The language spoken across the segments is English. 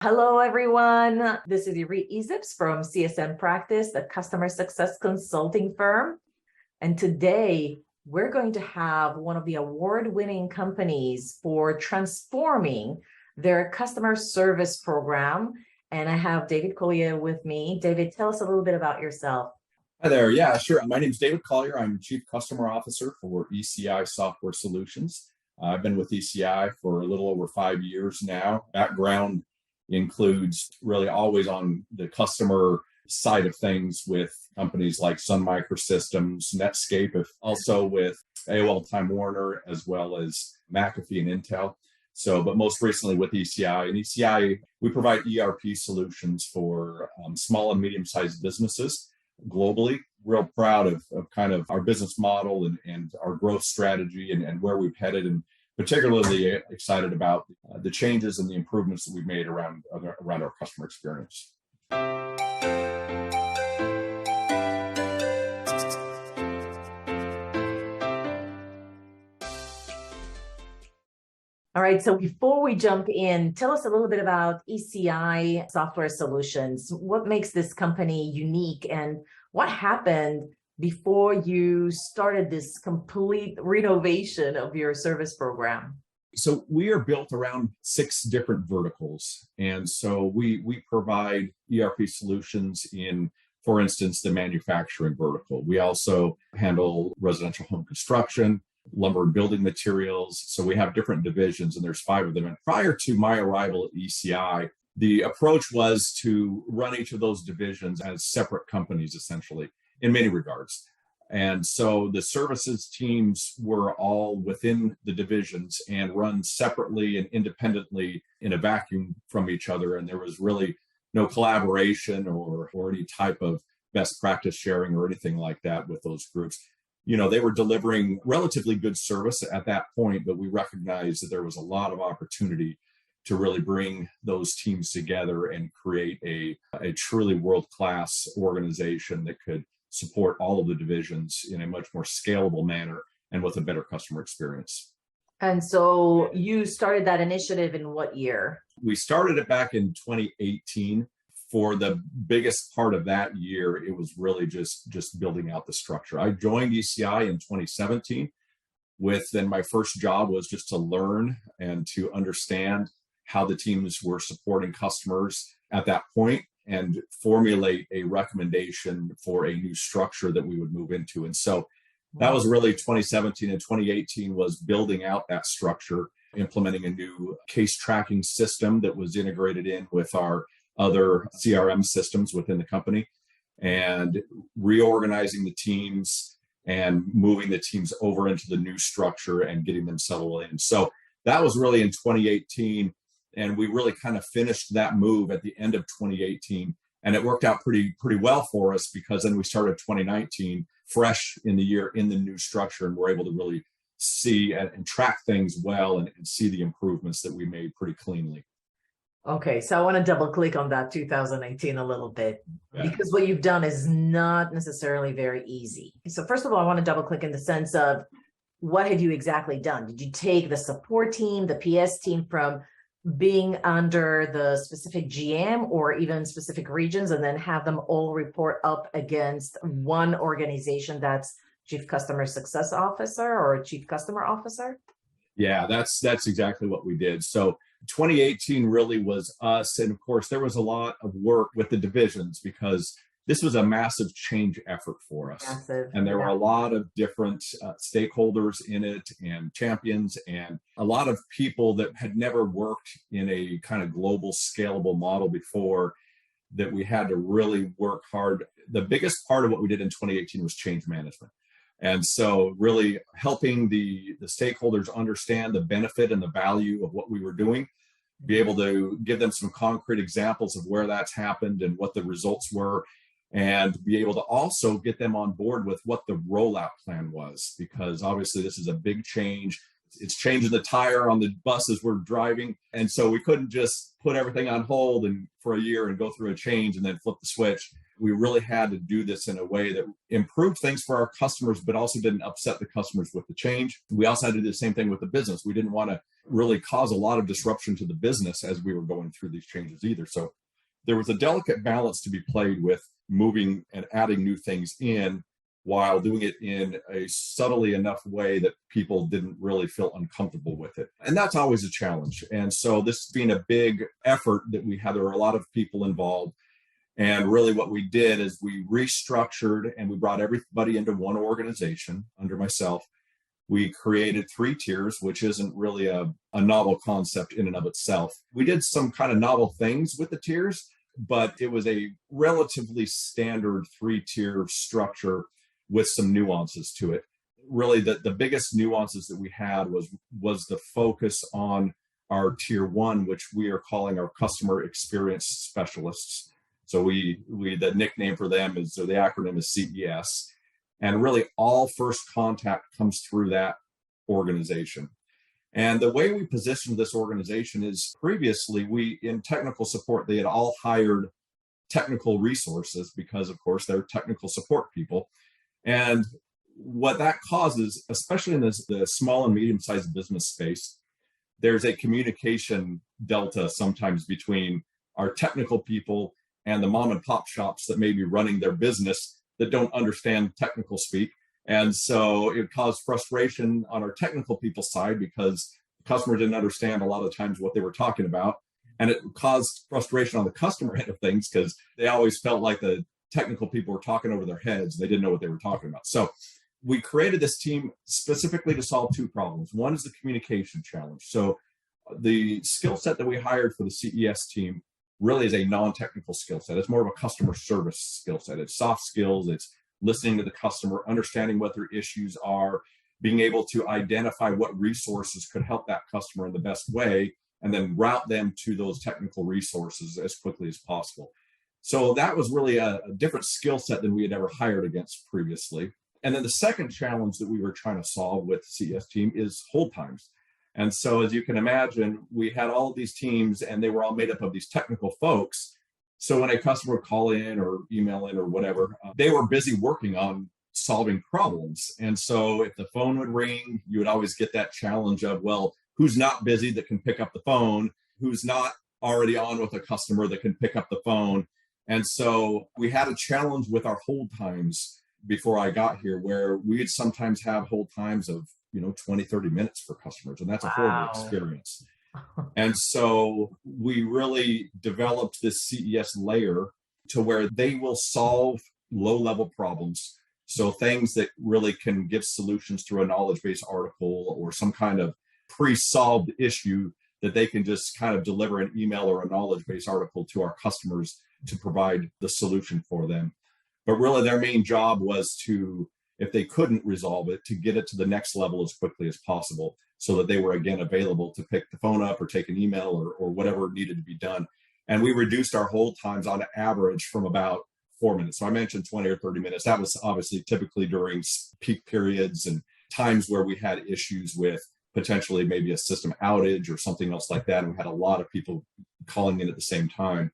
Hello, everyone. This is Yuri Ezips from CSM Practice, the customer success consulting firm. And today we're going to have one of the award-winning companies for transforming their customer service program. And I have David Collyer with me. David, tell us a little bit about yourself. Hi there. Yeah, sure. My name is David Collyer. I'm Chief Customer Officer for ECI Software Solutions. I've been with ECI for a little over 5 years now. Background includes really always on the customer side of things with companies like Sun Microsystems, Netscape, also with AOL Time Warner, as well as McAfee and Intel. But most recently with ECI. And ECI, we provide ERP solutions for small and medium-sized businesses globally. Real proud of kind of our business model and our growth strategy and where we've headed, and particularly excited about the changes and the improvements that we've made around our customer experience. All right, so before we jump in, tell us a little bit about ECI Software Solutions. What makes this company unique, and what happened before you started this complete renovation of your service program? So we are built around 6 different verticals. And so we provide ERP solutions in, for instance, the manufacturing vertical. We also handle residential home construction, lumber and building materials. So we have different divisions, and there's 5 of them. And prior to my arrival at ECI, the approach was to run each of those divisions as separate companies, essentially, in many regards. And so the services teams were all within the divisions and run separately and independently in a vacuum from each other. And there was really no collaboration or any type of best practice sharing or anything like that with those groups. You know, they were delivering relatively good service at that point, but we recognized that there was a lot of opportunity to really bring those teams together and create a truly world-class organization that could support all of the divisions in a much more scalable manner and with a better customer experience. And so you started that initiative in what year? We started it back in 2018. For the biggest part of that year, it was really just building out the structure. I joined ECI in 2017 then my first job was just to learn and to understand how the teams were supporting customers at that point and formulate a recommendation for a new structure that we would move into. And so that was really 2017, and 2018 was building out that structure, implementing a new case tracking system that was integrated in with our other CRM systems within the company, and reorganizing the teams and moving the teams over into the new structure and getting them settled in. So that was really in 2018. And we really kind of finished that move at the end of 2018. And it worked out pretty well for us, because then we started 2019 fresh in the year in the new structure, and we're able to really see and track things well and see the improvements that we made pretty cleanly. Okay, so I want to double click on that 2019 a little bit, because what you've done is not necessarily very easy. So first of all, I want to double click in the sense of, what had you exactly done? Did you take the support team, the PS team, from being under the specific GM or even specific regions, and then have them all report up against one organization that's Chief Customer Success Officer or Chief Customer Officer? Yeah, that's exactly what we did. So 2018 really was us. And of course, there was a lot of work with the divisions, because this was a massive change effort for us. Massive, and there were a lot of different stakeholders in it, and champions, and a lot of people that had never worked in a kind of global scalable model before, that we had to really work hard. The biggest part of what we did in 2018 was change management. And so really helping the stakeholders understand the benefit and the value of what we were doing, be able to give them some concrete examples of where that's happened and what the results were, and be able to also get them on board with what the rollout plan was, because obviously this is a big change. It's changing the tire on the buses we're driving. And so we couldn't just put everything on hold and for a year and go through a change and then flip the switch. We really had to do this in a way that improved things for our customers, but also didn't upset the customers with the change. We also had to do the same thing with the business. We didn't want to really cause a lot of disruption to the business as we were going through these changes either. So there was a delicate balance to be played with moving and adding new things in while doing it in a subtly enough way that people didn't really feel uncomfortable with it. And that's always a challenge. And so this being a big effort that we had, there were a lot of people involved. And really what we did is we restructured and we brought everybody into one organization under myself. We created 3 tiers, which isn't really a novel concept in and of itself. We did some kind of novel things with the tiers, but it was a relatively standard 3-tier structure with some nuances to it. Really, the biggest nuances that we had was the focus on our tier 1, which we are calling our customer experience specialists. So the nickname for them is, or the acronym is CES. And really all first contact comes through that organization. And the way we positioned this organization is previously in technical support, they had all hired technical resources because, of course, they're technical support people. And what that causes, especially in the small and medium-sized business space, there's a communication delta sometimes between our technical people and the mom and pop shops that may be running their business that don't understand technical speak. And so it caused frustration on our technical people's side because the customer didn't understand a lot of times what they were talking about. And it caused frustration on the customer end of things because they always felt like the technical people were talking over their heads. They didn't know what they were talking about. So we created this team specifically to solve 2 problems. One is the communication challenge. So the skill set that we hired for the CES team really is a non-technical skill set. It's more of a customer service skill set. It's soft skills. It's listening to the customer, understanding what their issues are, being able to identify what resources could help that customer in the best way, and then route them to those technical resources as quickly as possible. So that was really a different skill set than we had ever hired against previously. And then the second challenge that we were trying to solve with the CES team is hold times. And so as you can imagine, we had all of these teams and they were all made up of these technical folks. So when a customer would call in or email in or whatever, they were busy working on solving problems. And so if the phone would ring, you would always get that challenge of, well, who's not busy that can pick up the phone? Who's not already on with a customer that can pick up the phone? And so we had a challenge with our hold times before I got here, where we'd sometimes have hold times of 20, 30 minutes for customers. And that's a horrible experience. And so we really developed this CES layer to where they will solve low-level problems. So things that really can give solutions through a knowledge base article or some kind of pre-solved issue that they can just kind of deliver an email or a knowledge base article to our customers to provide the solution for them. But really their main job was to, if they couldn't resolve it, to get it to the next level as quickly as possible so that they were again available to pick the phone up or take an email or whatever needed to be done. And we reduced our hold times on average from about 4 minutes. So I mentioned 20 or 30 minutes. That was obviously typically during peak periods and times where we had issues with potentially maybe a system outage or something else like that. And we had a lot of people calling in at the same time.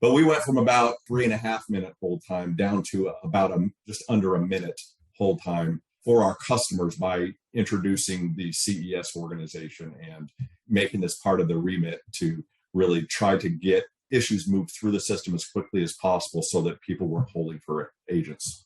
But we went from about 3.5 minute hold time down to about just under a minute hold time for our customers by introducing the CES organization and making this part of the remit to really try to get issues moved through the system as quickly as possible so that people weren't holding for agents.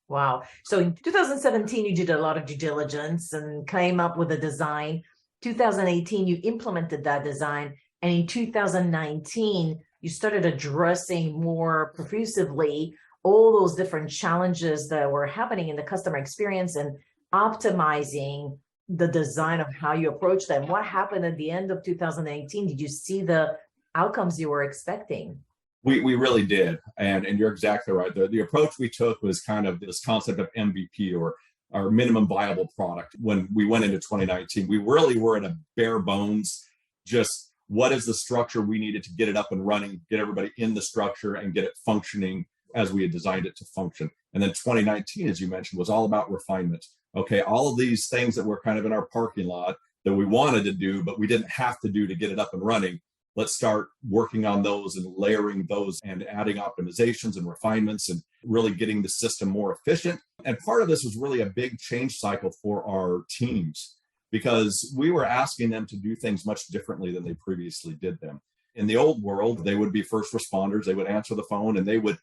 Wow. So in 2017, you did a lot of due diligence and came up with a design. 2018, you implemented that design. And in 2019, you started addressing more profusely all those different challenges that were happening in the customer experience and optimizing the design of how you approach them. What happened at the end of 2018? Did you see the outcomes you were expecting? We really did. And you're exactly right. The approach we took was kind of this concept of MVP or our minimum viable product. When we went into 2019, we really were at a bare bones, just what is the structure we needed to get it up and running, get everybody in the structure and get it functioning as we had designed it to function. And then 2019, as you mentioned, was all about refinement. Okay, all of these things that were kind of in our parking lot that we wanted to do, but we didn't have to do to get it up and running. Let's start working on those and layering those and adding optimizations and refinements and really getting the system more efficient. And part of this was really a big change cycle for our teams because we were asking them to do things much differently than they previously did them. In the old world, they would be first responders, they would answer the phone and they would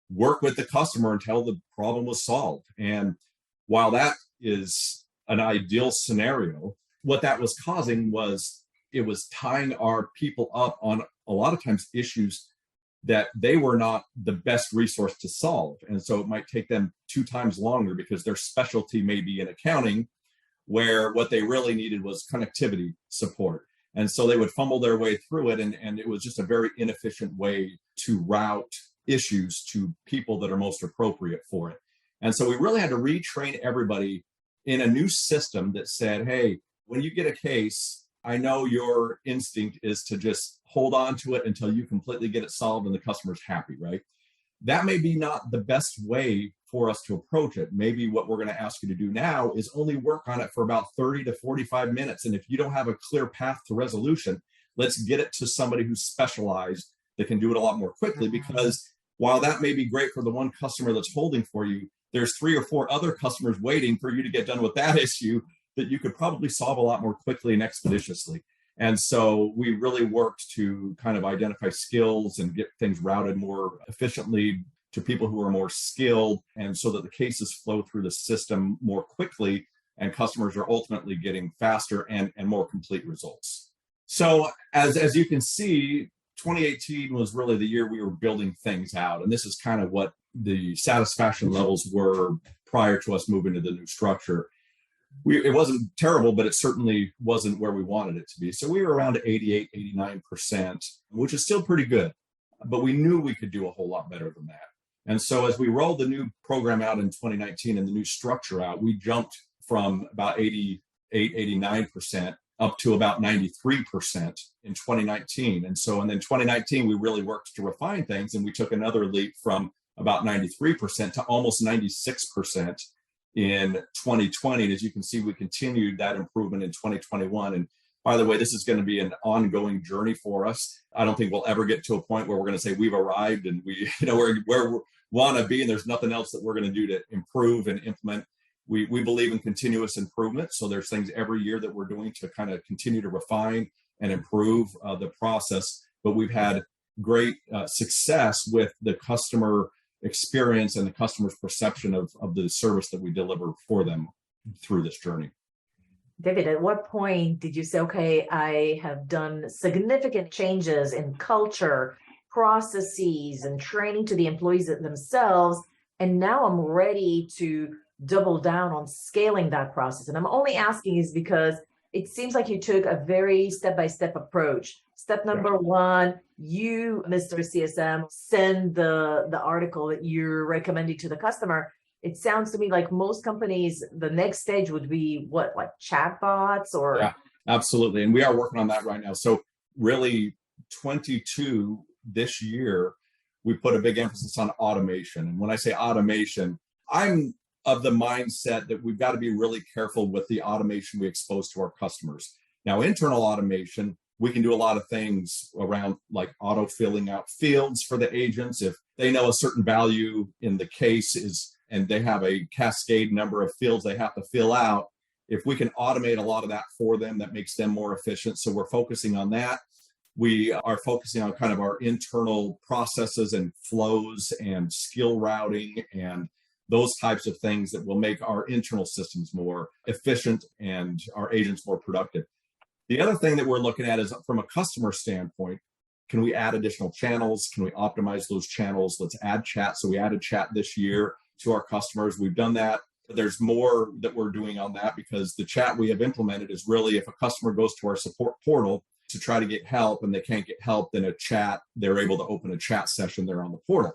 work with the customer until the problem was solved. And while that is an ideal scenario, what that was causing was it was tying our people up on a lot of times issues that they were not the best resource to solve. And so it might take them 2 times longer because their specialty may be in accounting, where what they really needed was connectivity support. And so they would fumble their way through it. And it was just a very inefficient way to route issues to people that are most appropriate for it. And so we really had to retrain everybody in a new system that said, hey, when you get a case, I know your instinct is to just hold on to it until you completely get it solved and the customer's happy, right? That may be not the best way for us to approach it. Maybe what we're going to ask you to do now is only work on it for about 30 to 45 minutes. And if you don't have a clear path to resolution, let's get it to somebody who's specialized that can do it a lot more quickly. Because while that may be great for the one customer that's holding for you, there's 3 or 4 other customers waiting for you to get done with that issue that you could probably solve a lot more quickly and expeditiously. And so we really worked to kind of identify skills and get things routed more efficiently to people who are more skilled, and so that the cases flow through the system more quickly and customers are ultimately getting faster and more complete results. So as you can see, 2018 was really the year we were building things out. And this is kind of what the satisfaction levels were prior to us moving to the new structure. It wasn't terrible, but it certainly wasn't where we wanted it to be. So we were around 88, 89%, which is still pretty good, but we knew we could do a whole lot better than that. And so as we rolled the new program out in 2019 and the new structure out, we jumped from about 88, 89% up to about 93% in 2019. And then 2019, we really worked to refine things, and we took another leap from about 93% to almost 96% in 2020. And as you can see, we continued that improvement in 2021. And by the way, this is going to be an ongoing journey for us. I don't think we'll ever get to a point where we're going to say we've arrived and we, we're where we want to be, and there's nothing else that we're going to do to improve and implement. We believe in continuous improvement. So there's things every year that we're doing to kind of continue to refine and improve the process. But we've had great success with the customer experience and the customer's perception of the service that we deliver for them through this journey. David, at what point did you say, okay, I have done significant changes in culture, processes, and training to the employees themselves, and now I'm ready to double down on scaling that process? And I'm only asking is because it seems like you took a very step-by-step approach. Step number 1, you, Mr. CSM, send the article that you're recommending to the customer. It sounds to me like most companies, the next stage would be what, like chatbots or? Yeah, absolutely. And we are working on that right now. So really 22 this year, we put a big emphasis on automation. And when I say automation, I'm of the mindset that we've got to be really careful with the automation we expose to our customers. Now, internal automation, we can do a lot of things around like auto filling out fields for the agents. If they know a certain value in the case is, and they have a cascade number of fields they have to fill out, if we can automate a lot of that for them, that makes them more efficient. So we're focusing on that. We are focusing on kind of our internal processes and flows and skill routing and those types of things that will make our internal systems more efficient and our agents more productive. The other thing that we're looking at is from a customer standpoint, can we add additional channels? Can we optimize those channels? Let's add chat. So we added chat this year to our customers. We've done that. There's more that we're doing on that because the chat we have implemented is really if a customer goes to our support portal to try to get help and they can't get help, then a chat, they're able to open a chat session there on the portal.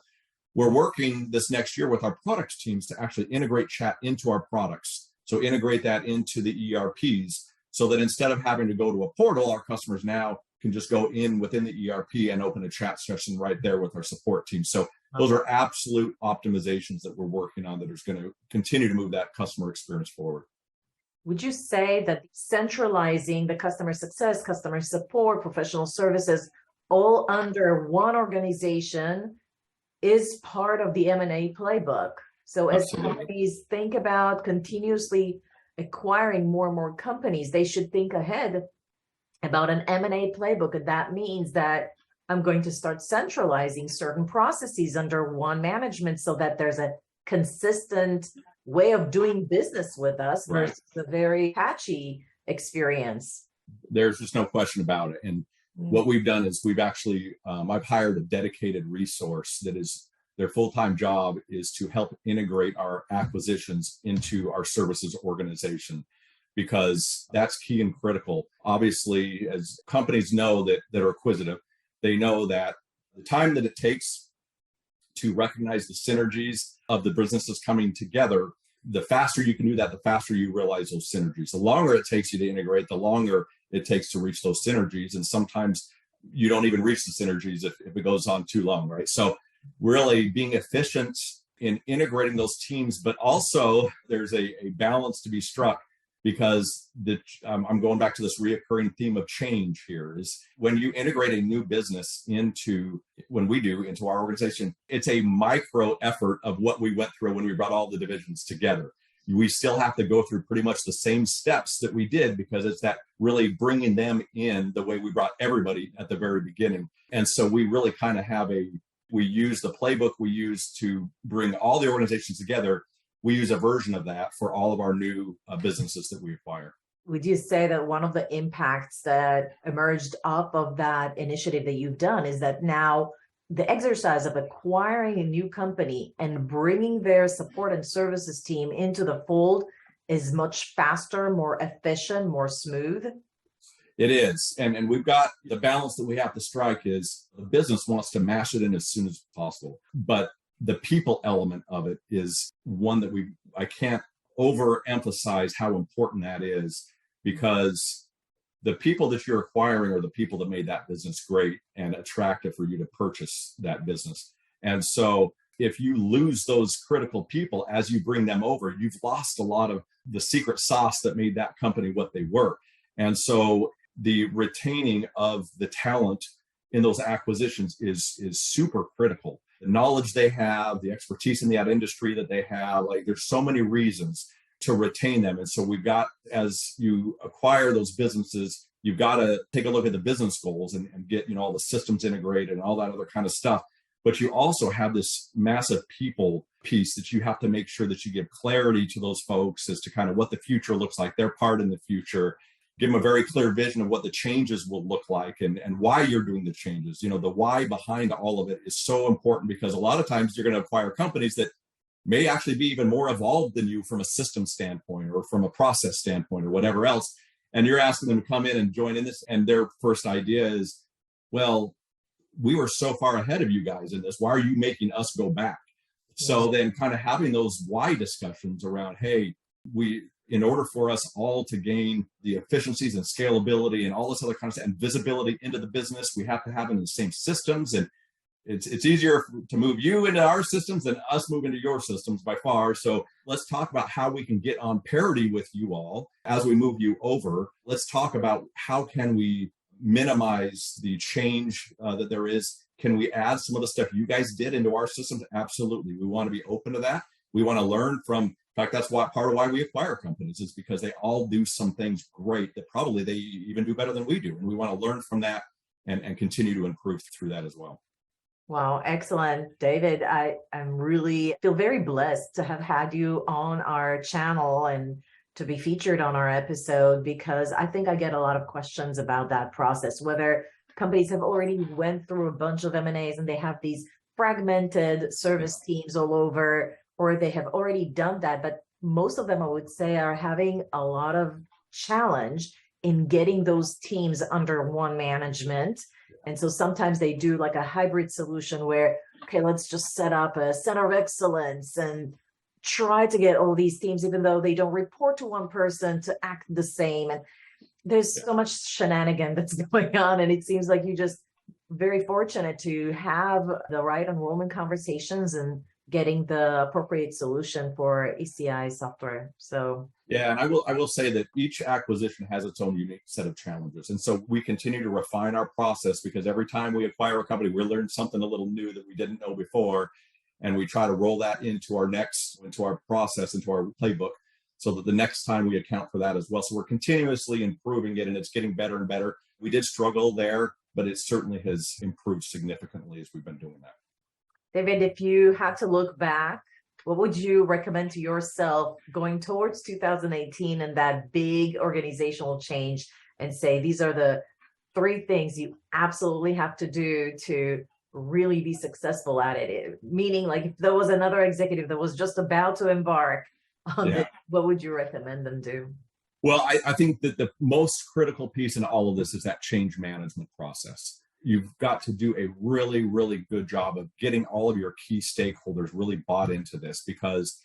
We're working this next year with our product teams to actually integrate chat into our products. So integrate that into the ERPs so that instead of having to go to a portal, our customers now can just go in within the ERP and open a chat session right there with our support team. So those are absolute optimizations that we're working on that is going to continue to move that customer experience forward. Would you say that centralizing the customer success, customer support, professional services, all under one organization is part of the M&A playbook? So as companies think about continuously acquiring more and more companies, they should think ahead about an M&A playbook. And that means that I'm going to start centralizing certain processes under one management so that there's a consistent way of doing business with us versus a very patchy experience. There's just no question about it. And what we've done is we've actually, I've hired a dedicated resource that is their full-time job is to help integrate our acquisitions into our services organization, because that's key and critical. Obviously, as companies know that are acquisitive, they know that the time that it takes to recognize the synergies of the businesses coming together, the faster you can do that, the faster you realize those synergies. The longer it takes you to integrate, the longer it takes to reach those synergies. And sometimes you don't even reach the synergies if it goes on too long, right? So really being efficient in integrating those teams, but also there's a balance to be struck, because I'm going back to this reoccurring theme of change here is when you integrate a new business into our organization, it's a micro effort of what we went through when we brought all the divisions together. We still have to go through pretty much the same steps that we did, because it's that really bringing them in the way we brought everybody at the very beginning. And so we really kind of we use the playbook we use to bring all the organizations together. We use a version of that for all of our new businesses that we acquire. Would you say that one of the impacts that emerged up of that initiative that you've done is that now the exercise of acquiring a new company and bringing their support and services team into the fold is much faster, more efficient, more smooth? It is. And we've got the balance that we have to strike is the business wants to mash it in as soon as possible. But the people element of it is one that I can't overemphasize how important that is, because the people that you're acquiring are the people that made that business great and attractive for you to purchase that business. And so if you lose those critical people as you bring them over, you've lost a lot of the secret sauce that made that company what they were. And so the retaining of the talent in those acquisitions is super critical. The knowledge they have, the expertise in that industry that they have, like there's so many reasons to retain them. And so we've got, as you acquire those businesses, you've got to take a look at the business goals and get, all the systems integrated and all that other kind of stuff. But you also have this massive people piece that you have to make sure that you give clarity to those folks as to kind of what the future looks like, their part in the future. Give them a very clear vision of what the changes will look like and why you're doing the changes. The why behind all of it is so important, because a lot of times you're going to acquire companies that may actually be even more evolved than you from a system standpoint or from a process standpoint or whatever else. And you're asking them to come in and join in this. And their first idea is, well, we were so far ahead of you guys in this. Why are you making us go back? So then kind of having those why discussions around, hey, in order for us all to gain the efficiencies and scalability and all this other kind of stuff and visibility into the business, we have to have them in the same systems. And it's easier to move you into our systems than us move into your systems by far. So let's talk about how we can get on parity with you all as we move you over. Let's talk about how can we minimize the change that there is. Can we add some of the stuff you guys did into our systems? Absolutely. We want to be open to that. We want to learn from. In fact, that's part of why we acquire companies, is because they all do some things great that probably they even do better than we do. And we want to learn from that and continue to improve through that as well. Wow, excellent. David, I'm really feel very blessed to have had you on our channel and to be featured on our episode, because I think I get a lot of questions about that process, whether companies have already went through a bunch of M&As and they have these fragmented service teams all over, or they have already done that. But most of them, I would say, are having a lot of challenge in getting those teams under one management. And so sometimes they do like a hybrid solution where, okay, let's just set up a center of excellence and try to get all these teams, even though they don't report to one person, to act the same. And there's so much shenanigan that's going on. And it seems like you just very fortunate to have the right enrollment conversations and getting the appropriate solution for ECI software. So yeah, and I will say that each acquisition has its own unique set of challenges. And so we continue to refine our process because every time we acquire a company, we learn something a little new that we didn't know before. And we try to roll that into our process, into our playbook, so that the next time we account for that as well. So we're continuously improving it and it's getting better and better. We did struggle there, but it certainly has improved significantly as we've been doing that. David, if you had to look back, what would you recommend to yourself going towards 2018 and that big organizational change, and say, these are the 3 things you absolutely have to do to really be successful at it? Meaning, like, if there was another executive that was just about to embark on this, what would you recommend them do? Well, I think that the most critical piece in all of this is that change management process. You've got to do a really, really good job of getting all of your key stakeholders really bought into this, because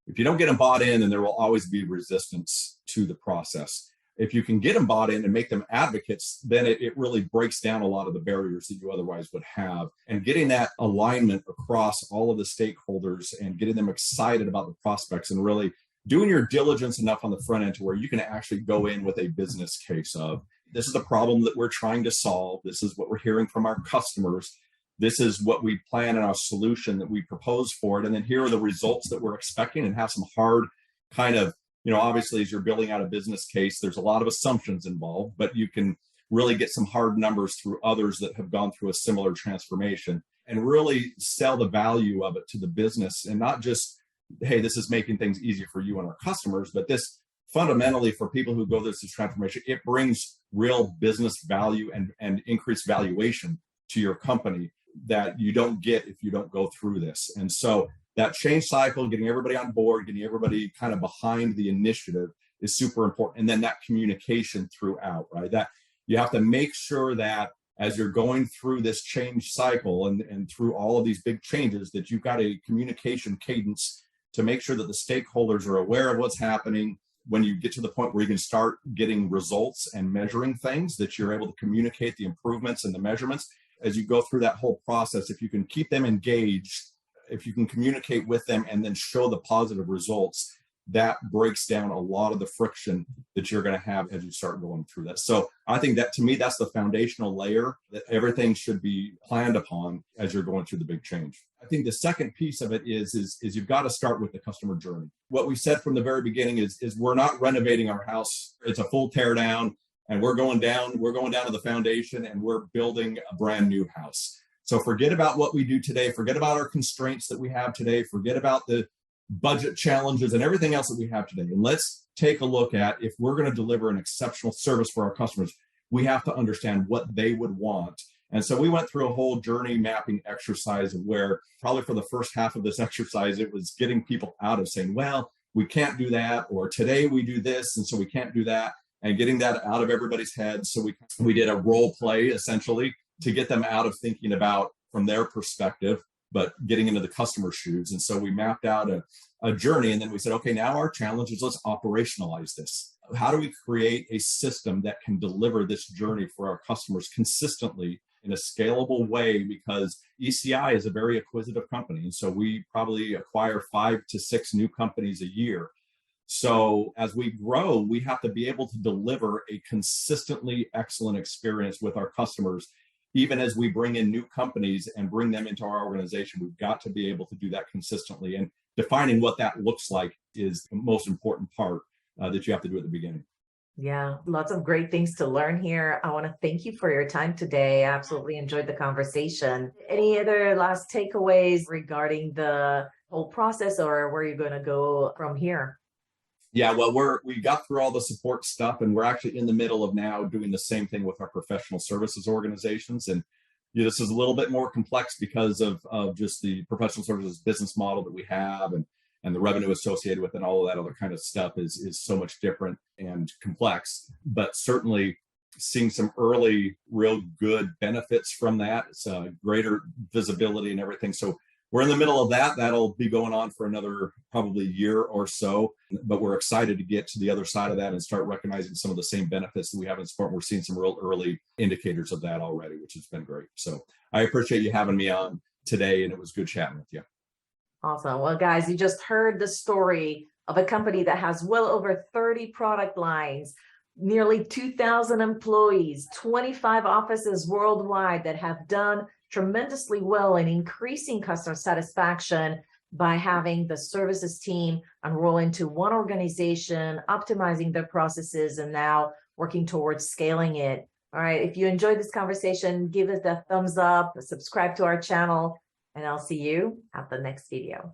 if you don't get them bought in, then there will always be resistance to the process. If you can get them bought in and make them advocates, then it really breaks down a lot of the barriers that you otherwise would have. And getting that alignment across all of the stakeholders and getting them excited about the prospects and really doing your diligence enough on the front end to where you can actually go in with a business case of, this is the problem that we're trying to solve. This is what we're hearing from our customers. This is what we plan in our solution that we propose for it. And then here are the results that we're expecting, and have some hard kind of, obviously as you're building out a business case, there's a lot of assumptions involved, but you can really get some hard numbers through others that have gone through a similar transformation and really sell the value of it to the business. And not just, hey, this is making things easier for you and our customers, but this fundamentally, for people who go through this transformation, it brings real business value and increased valuation to your company that you don't get if you don't go through this. And so that change cycle, getting everybody on board, getting everybody kind of behind the initiative is super important. And then that communication throughout, right? That you have to make sure that as you're going through this change cycle and through all of these big changes, that you've got a communication cadence to make sure that the stakeholders are aware of what's happening. When you get to the point where you can start getting results and measuring things, that you're able to communicate the improvements and the measurements. As you go through that whole process, if you can keep them engaged, if you can communicate with them and then show the positive results, that breaks down a lot of the friction that you're going to have as you start going through that. So I think that, to me, that's the foundational layer that everything should be planned upon as you're going through the big change. I think the second piece of it is you've got to start with the customer journey. What we said from the very beginning is we're not renovating our house. It's a full tear down, and we're going down to the foundation, and we're building a brand new house. So forget about what we do today. Forget about our constraints that we have today. Forget about the budget challenges and everything else that we have today. And let's take a look at, if we're going to deliver an exceptional service for our customers, we have to understand what they would want. And so we went through a whole journey mapping exercise where probably for the first half of this exercise, it was getting people out of saying, well, we can't do that, or today we do this, and so we can't do that, and getting that out of everybody's head. So we did a role play, essentially, to get them out of thinking about from their perspective, but getting into the customer's shoes. And so we mapped out a journey, and then we said, okay, now our challenge is, let's operationalize this. How do we create a system that can deliver this journey for our customers consistently in a scalable way? Because ECI is a very acquisitive company. And so we probably acquire 5 to 6 new companies a year. So as we grow, we have to be able to deliver a consistently excellent experience with our customers. Even as we bring in new companies and bring them into our organization, we've got to be able to do that consistently. And defining what that looks like is the most important part that you have to do at the beginning. Yeah, lots of great things to learn here. I want to thank you for your time today. I absolutely enjoyed the conversation. Any other last takeaways regarding the whole process, or where you're going to go from here? Yeah, well, we got through all the support stuff, and we're actually in the middle of now doing the same thing with our professional services organizations. And this is a little bit more complex because of just the professional services business model that we have, and the revenue associated with it, and all of that other kind of stuff is so much different and complex. But certainly seeing some early real good benefits from that. It's greater visibility and everything. So we're in the middle of that. That'll be going on for another probably year or so, but we're excited to get to the other side of that and start recognizing some of the same benefits that we have in support. We're seeing some real early indicators of that already, which has been great. So I appreciate you having me on today, and it was good chatting with you. Awesome. Well, guys, you just heard the story of a company that has well over 30 product lines, nearly 2,000 employees, 25 offices worldwide that have done tremendously well in increasing customer satisfaction by having the services team enroll into one organization, optimizing their processes, and now working towards scaling it. All right. If you enjoyed this conversation, give us a thumbs up, subscribe to our channel, and I'll see you at the next video.